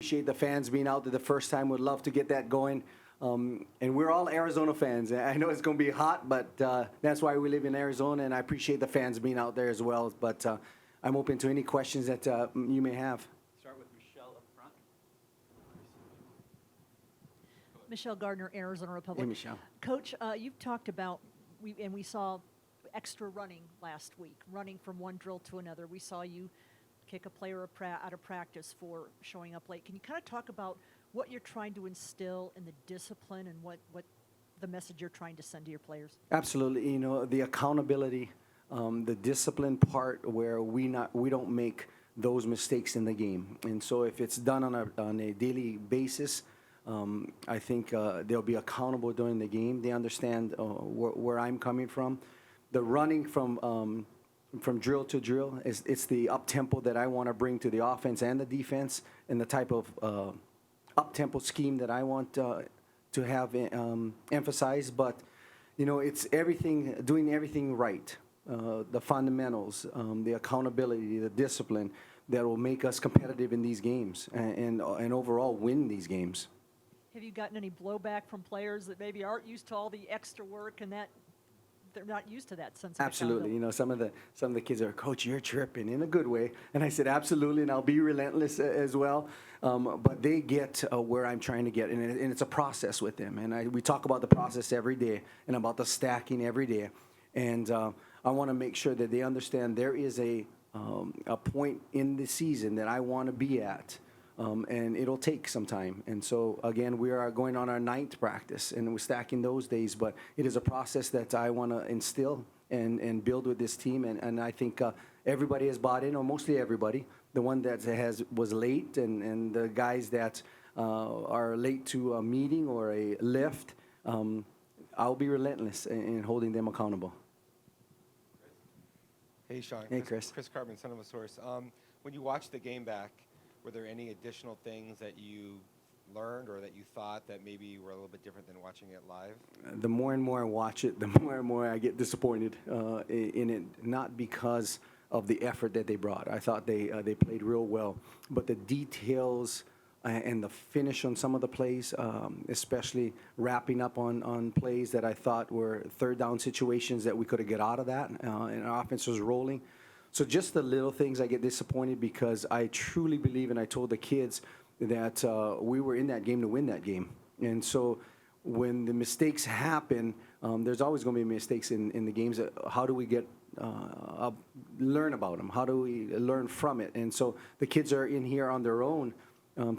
appreciate the fans being out there the first time. Would love to get that going. And we're all Arizona fans. I know it's going to be hot, but that's why we live in Arizona, and I appreciate the fans being out there as well. But I'm open to any questions that you may have. Start with Michelle up front. Michelle Gardner, Arizona Republic. Hey, Michelle. Coach, you've talked about, we saw extra running last week, running from one drill to another. We saw you kick a player out of practice for showing up late. Can you kind of talk about what you're trying to instill in the discipline and what the message you're trying to send to your players? Absolutely. You know, the accountability, the discipline part where we don't make those mistakes in the game. And so if it's done on a daily basis, I think they'll be accountable during the game. They understand where I'm coming from. The running from drill to drill it's the up tempo that I want to bring to the offense and the defense, and the type of up tempo scheme that I want to have emphasized. But you know, it's everything, doing everything right, the fundamentals, the accountability, the discipline that will make us competitive in these games and overall win these games. Have you gotten any blowback from players that maybe aren't used to all the extra work and that they're not used to that sense of Absolutely. You know, some of the kids are, Coach, you're tripping, in a good way. And I said, absolutely, and I'll be relentless as well. But they get where I'm trying to get, and it's a process with them. And we talk about the process every day and about the stacking every day. And I want to make sure that they understand there is a point in the season that I want to be at. And it'll take some time. And so, again, we are going on our 9th practice, and we're stacking those days. But it is a process that I want to instill and build with this team. And I think everybody has bought in, or mostly everybody. The one that was late and the guys that are late to a meeting or a lift, I'll be relentless in holding them accountable. Hey, Shaun. Hey, Chris. Chris Carbon, son of a source. When you watched the game back, were there any additional things that you learned or that you thought that maybe were a little bit different than watching it live? The more and more I watch it, the more and more I get disappointed in it, not because of the effort that they brought. I thought they played real well, but the details and the finish on some of the plays, especially wrapping up on plays that I thought were third down situations that we could have got out of that, and our offense was rolling. So just the little things I get disappointed, because I truly believe, and I told the kids that we were in that game to win that game. And so when the mistakes happen, there's always going to be mistakes in the games. How do we learn about them? How do we learn from it? And so the kids are in here on their own,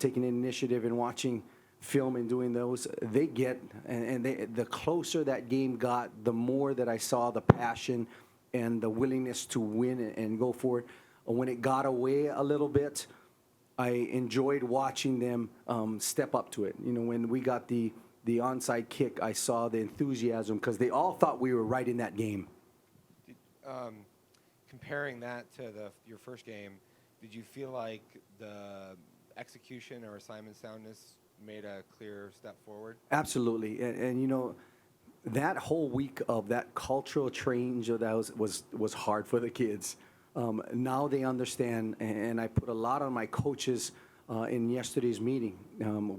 taking initiative and watching film and doing those. They get, and the closer that game got, the more that I saw the passion and the willingness to win and go for it. When it got away a little bit, I enjoyed watching them step up to it. You know, when we got the onside kick, I saw the enthusiasm, because they all thought we were right in that game. Comparing that to your first game, did you feel like the execution or assignment soundness made a clear step forward? Absolutely, and you know, that whole week of that cultural change that was hard for the kids. Now they understand, and I put a lot on my coaches in yesterday's meeting.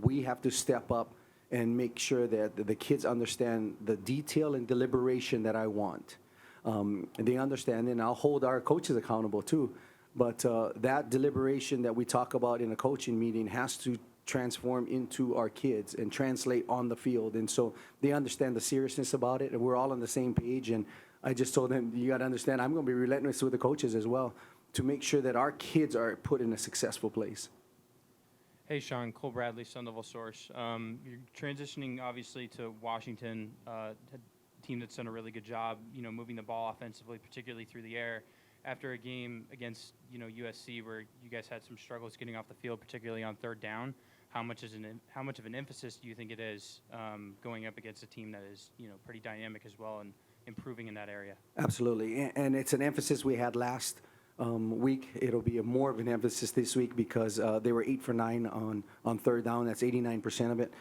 We have to step up and make sure that the kids understand the detail and deliberation that I want. They understand, and I'll hold our coaches accountable too. But that deliberation that we talk about in a coaching meeting has to transform into our kids and translate on the field. And so they understand the seriousness about it, and we're all on the same page. And I just told them, you got to understand, I'm going to be relentless with the coaches as well to make sure that our kids are put in a successful place. Hey, Shaun, Cole Bradley, Sun Devil Source. You're transitioning, obviously, to Washington, a team that's done a really good job, you know, moving the ball offensively, particularly through the air. After a game against, you know, USC, where you guys had some struggles getting off the field, particularly on third down, how much of an emphasis do you think it is going up against a team that is, you know, pretty dynamic as well and improving in that area? Absolutely, and it's an emphasis we had last week. It'll be more of an emphasis this week, because they were 8 for 9 on third down. That's 89% of it.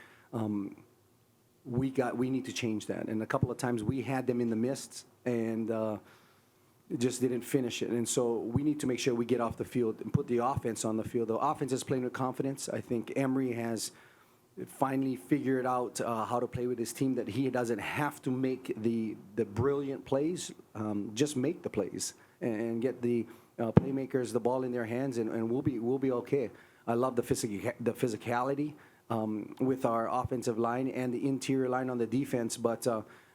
We need to change that. And a couple of times we had them in the midst, and just didn't finish it. And so we need to make sure we get off the field and put the offense on the field. The offense is playing with confidence. I think Emery has finally figured out how to play with his team, that he doesn't have to make the brilliant plays, just make the plays and get the playmakers the ball in their hands, and we'll be okay. I love the physicality with our offensive line and the interior line on the defense, but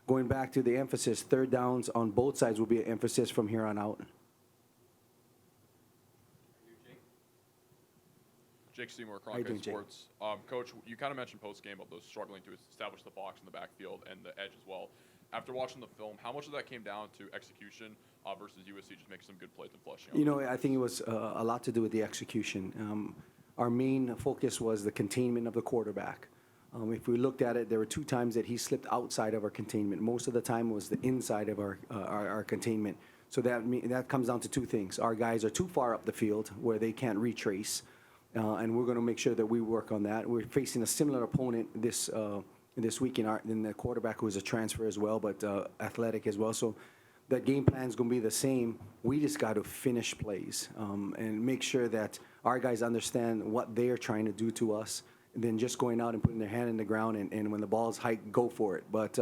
going back to the emphasis, third downs on both sides will be an emphasis from here on out. Jake Seymour, How you doing, Cronkite Jake? Sports. Coach, you kind of mentioned post-game about those struggling to establish the box in the backfield and the edge as well. After watching the film, how much of that came down to execution versus USC just making some good plays and flushing out? You know, I think it was a lot to do with the execution. Our main focus was the containment of the quarterback. If we looked at it, there were 2 times that he slipped outside of our containment. Most of the time was the inside of our containment. So that comes down to 2 things. Our guys are too far up the field where they can't retrace, and we're going to make sure that we work on that. We're facing a similar opponent this week in the quarterback, who is a transfer as well, but athletic as well. So the game plan is going to be the same. We just got to finish plays and make sure that our guys understand what they are trying to do to us, and then just going out and putting their hand in the ground, and when the ball's hiked, go for it. But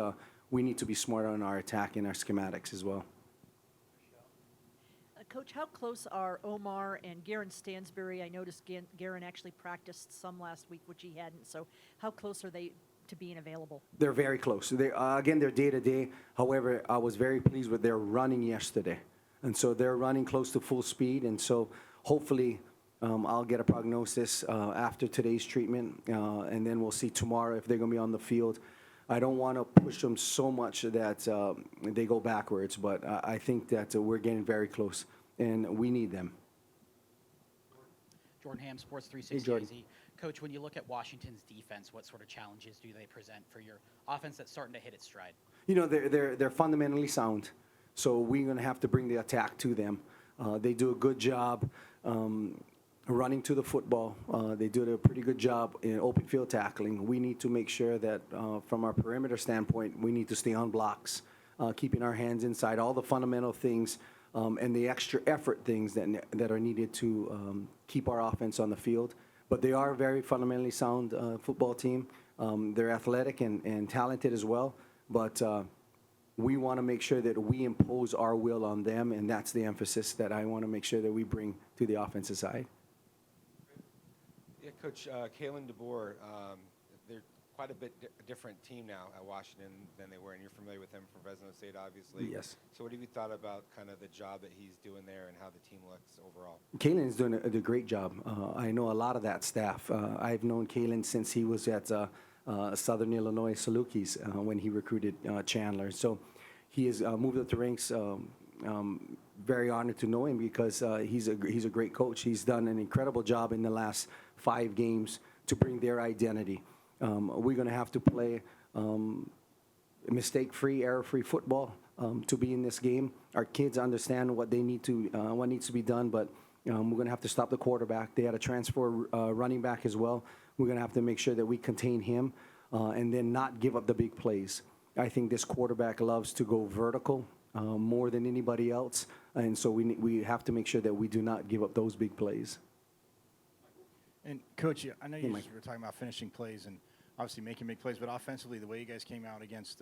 we need to be smart on our attack and our schematics as well. Coach, how close are Omar and Garen Stansberry? I noticed Garen actually practiced some last week, which he hadn't. So how close are they to being available? They're very close. Again, they're day-to-day. However, I was very pleased with their running yesterday. And so they're running close to full speed. And so hopefully I'll get a prognosis after today's treatment, and then we'll see tomorrow if they're going to be on the field. I don't want to push them so much that they go backwards, but I think that we're getting very close, and we need them. Jordan Ham, Sports Hey, 360 Jordan. AZ. Coach, when you look at Washington's defense, what sort of challenges do they present for your offense that's starting to hit its stride? You know, they're fundamentally sound, so we're going to have to bring the attack to them. They do a good job running to the football. They do a pretty good job in open field tackling. We need to make sure that from our perimeter standpoint, we need to stay on blocks, keeping our hands inside, all the fundamental things and the extra effort things that are needed to keep our offense on the field. But they are a very fundamentally sound football team. They're athletic and talented as well, but we want to make sure that we impose our will on them, and that's the emphasis that I want to make sure that we bring to the offensive side. Yeah, Coach, Kalen DeBoer, they're quite a bit different team now at Washington than they were, and you're familiar with him from Fresno State, obviously. Yes. So what have you thought about kind of the job that he's doing there and how the team looks overall? Kalen's doing a great job. I know a lot of that staff. I've known Kalen since he was at Southern Illinois Salukis when he recruited Chandler. So he has moved up the ranks. Very honored to know him because he's a great coach. He's done an incredible job in the last 5 games to bring their identity. We're going to have to play mistake-free, error-free football to be in this game. Our kids understand what needs to be done, but we're going to have to stop the quarterback. They had a transfer running back as well. We're going to have to make sure that we contain him and then not give up the big plays. I think this quarterback loves to go vertical more than anybody else, and so we have to make sure that we do not give up those big plays. And Coach, I know you Mike. were talking about finishing plays and obviously making big plays, but offensively, the way you guys came out against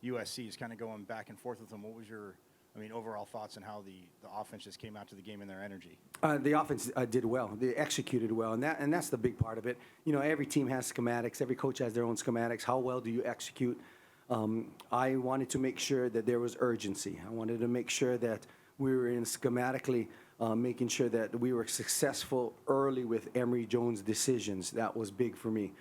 USC is kind of going back and forth with them. What was your, overall thoughts on how the offense just came out to the game and their energy? The offense did well. They executed well, and that's the big part of it. You know, every team has schematics. Every coach has their own schematics. How well do you execute? I wanted to make sure that there was urgency. I wanted to make sure that we were in schematically making sure that we were successful early with Emory Jones' decisions. That was big for me.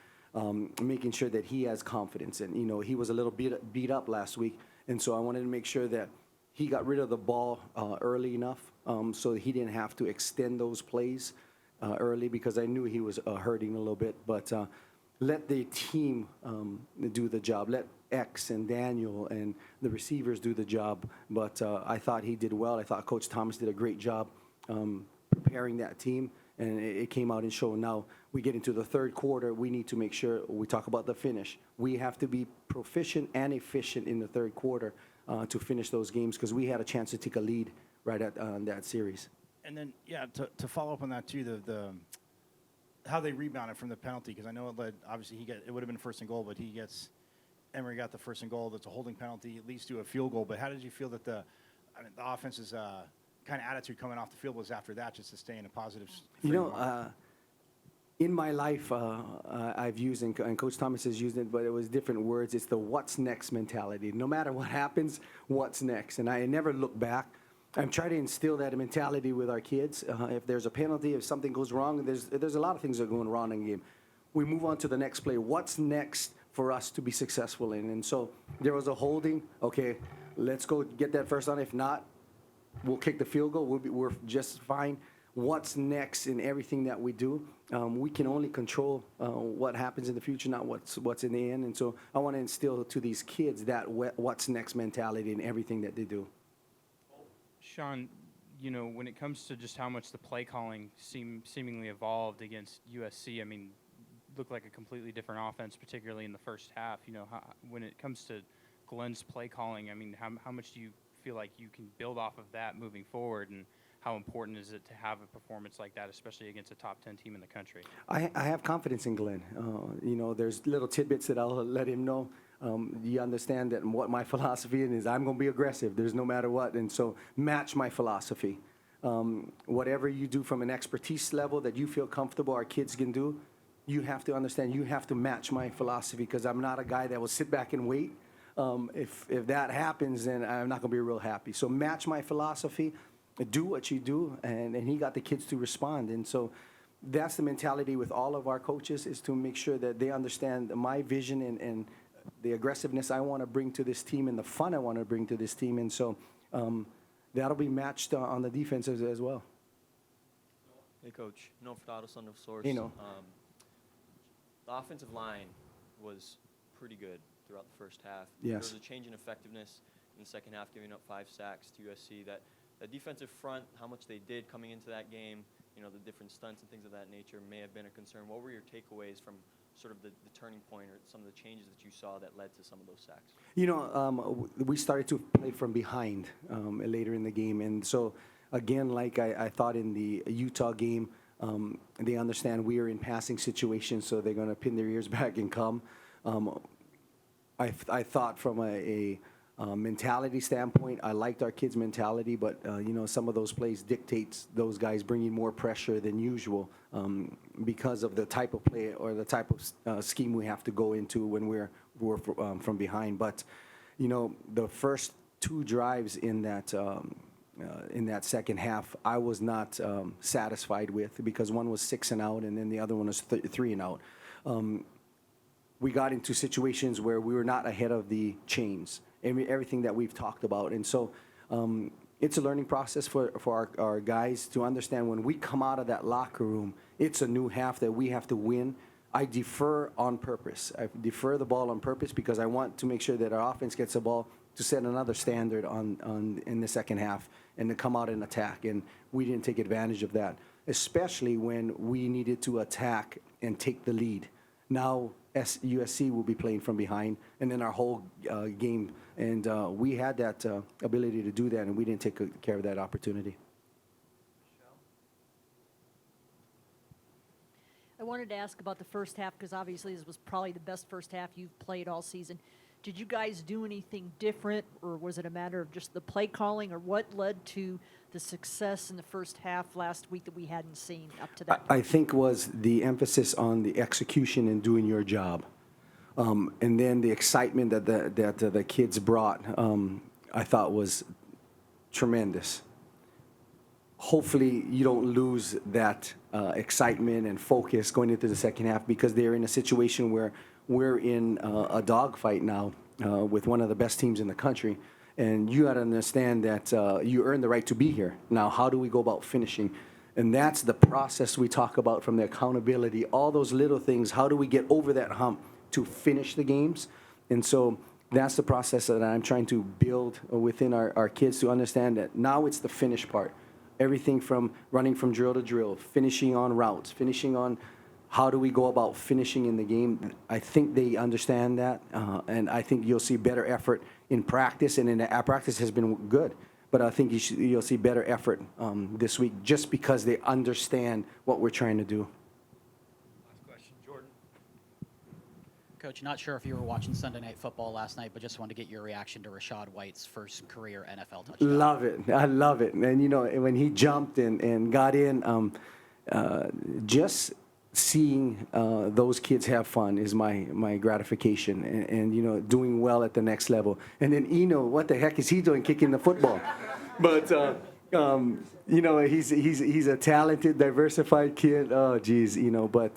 Making sure that he has confidence. And, you know, he was a little beat up last week, and so I wanted to make sure that he got rid of the ball early enough so that he didn't have to extend those plays early, because I knew he was hurting a little bit. But let the team do the job. Let X and Daniel and the receivers do the job. But I thought he did well. I thought Coach Thomas did a great job preparing that team, and it came out and showed. Now we get into the third quarter, we need to make sure we talk about the finish. We have to be proficient and efficient in the third quarter to finish those games, because we had a chance to take a lead right at that series. And then, yeah, to follow up on that too, the how they rebounded from the penalty, because I know it led, obviously it would have been first and goal, but Emory got the first and goal. That's a holding penalty. It leads to a field goal. But how did you feel that the offense's kind of attitude coming off the field was after that, just to stay in a positive frame of mind? In my life, I've used, and Coach Thomas has used it, but it was different words. It's the what's next mentality. No matter what happens, what's next? And I never look back. I'm trying to instill that mentality with our kids. If there's a penalty, if something goes wrong, there's a lot of things that are going wrong in the game. We move on to the next play. What's next for us to be successful in? And so there was a holding. Okay, let's go get that first down. If not, we'll kick the field goal. We're just fine. What's next in everything that we do? We can only control what happens in the future, not what's in the end. And so I want to instill to these kids that what's next mentality in everything that they do. Shaun, when it comes to just how much the play calling seemingly evolved against USC, I mean, looked like a completely different offense, particularly in the first half. When it comes to Glenn's play calling, I mean, how much do you feel like you can build off of that moving forward, and how important is it to have a performance like that, especially against a top 10 team in the country? I have confidence in Glenn. There's little tidbits that I'll let him know. You understand that what my philosophy is I'm going to be aggressive. There's no matter what. And so match my philosophy. Whatever you do from an expertise level that you feel comfortable our kids can do, you have to understand, you have to match my philosophy, because I'm not a guy that will sit back and wait. If that happens, then I'm not going to be real happy. So match my philosophy, do what you do, and he got the kids to respond. And so that's the mentality with all of our coaches, is to make sure that they understand my vision and the aggressiveness I want to bring to this team and the fun I want to bring to this team. And so that'll be matched on the defense as well. Hey, Coach. No Furtado, son of Source. You know. The offensive line was pretty good throughout the first half. Yes. There was a change in effectiveness in the second half, giving up 5 sacks to USC. That defensive front, how much they did coming into that game, the different stunts and things of that nature may have been a concern. What were your takeaways from sort of the turning point or some of the changes that you saw that led to some of those sacks? We started to play from behind later in the game. And so, again, like I thought in the Utah game, they understand we are in passing situations, so they're going to pin their ears back and come. I thought from a mentality standpoint, I liked our kids' mentality, but some of those plays dictates those guys bringing more pressure than usual because of the type of play or the type of scheme we have to go into when we're from behind. But the first 2 drives in that second half, I was not satisfied with, because one was 6 and out, and then the other one was 3 and out. We got into situations where we were not ahead of the chains, everything that we've talked about. And so it's a learning process for our guys to understand when we come out of that locker room, it's a new half that we have to win. I defer on purpose. I defer the ball on purpose because I want to make sure that our offense gets the ball to set another standard in the second half and to come out and attack. And we didn't take advantage of that, especially when we needed to attack and take the lead. Now USC will be playing from behind, and then our whole game. And we had that ability to do that, and we didn't take care of that opportunity. I wanted to ask about the first half, because obviously this was probably the best first half you've played all season. Did you guys do anything different, or was it a matter of just the play calling, or what led to the success in the first half last week that we hadn't seen up to that point? I think was the emphasis on the execution and doing your job. And then the excitement that the kids brought, I thought was tremendous. Hopefully you don't lose that excitement and focus going into the second half, because they're in a situation where we're in a dogfight now with one of the best teams in the country. And you got to understand that you earn the right to be here. Now, how do we go about finishing? And that's the process we talk about, from the accountability, all those little things. How do we get over that hump to finish the games? And so that's the process that I'm trying to build within our kids, to understand that now it's the finish part. Everything from running from drill to drill, finishing on routes, finishing on how do we go about finishing in the game. I think they understand that, and I think you'll see better effort in practice, and our practice has been good. but I think you'll see better effort this week just because they understand what we're trying to do. Last question, Jordan. Coach, not sure if you were watching Sunday Night Football last night, but just wanted to get your reaction to Rashad White's first career NFL touchdown. Love it. I love it. And, you know, when he jumped and got in, just seeing those kids have fun is my gratification, and you know, doing well at the next level. And then Eno, what the heck is he doing kicking the football? But you know, he's a talented, diversified kid. Oh, geez, you know, but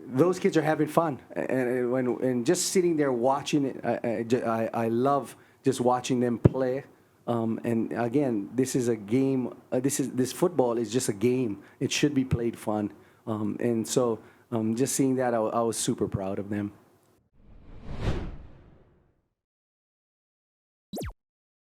those kids are having fun, and just sitting there watching it, I love just watching them play. And again, this is a game. This football is just a game. It should be played fun. And so, just seeing that, I was super proud of them.